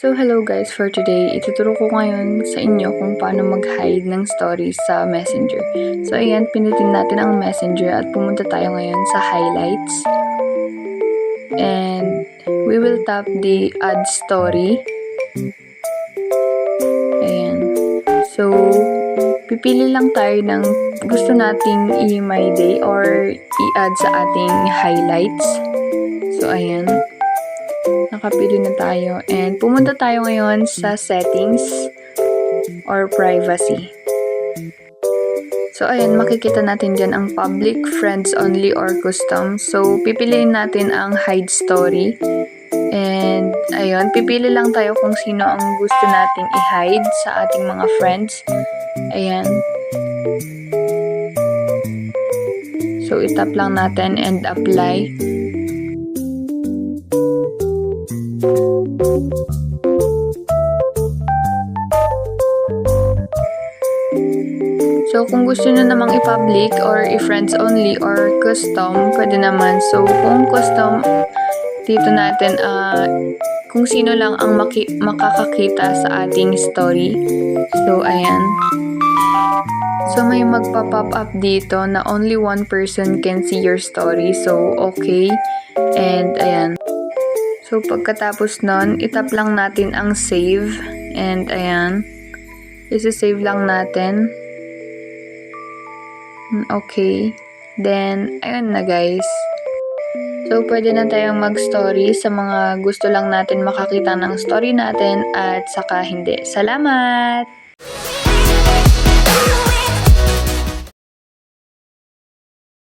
So hello guys, for today, ituturo ko ngayon sa inyo kung paano mag-hide ng stories sa Messenger. So ayan, pinutin natin ang Messenger at pumunta tayo ngayon sa highlights. And we will tap the add story. Ayan. So, pipili lang tayo ng gusto nating i-my day or i-add sa ating highlights. So ayan. Nakapili na tayo and pumunta tayo ngayon sa settings or privacy. So ayan, makikita natin dyan ang public, friends only, or custom. So pipiliin natin ang hide story. And ayun, pipili lang tayo kung sino ang gusto nating i-hide sa ating mga friends. Ayan. So itap lang natin and apply. So, kung gusto nyo namang i-public or i-friends only or custom, pwede naman. So, kung custom, dito natin kung sino lang ang makakakita sa ating story. So, ayan. So, may magpa-pop up dito na only one person can see your story. So, okay. And, ayan. So, pagkatapos nun, itap lang natin ang save. And, ayan. Isi-save lang natin. Okay. Then, ayun na guys. So, pwede na tayong mag-story sa mga gusto lang natin makakita ng story natin at saka hindi. Salamat!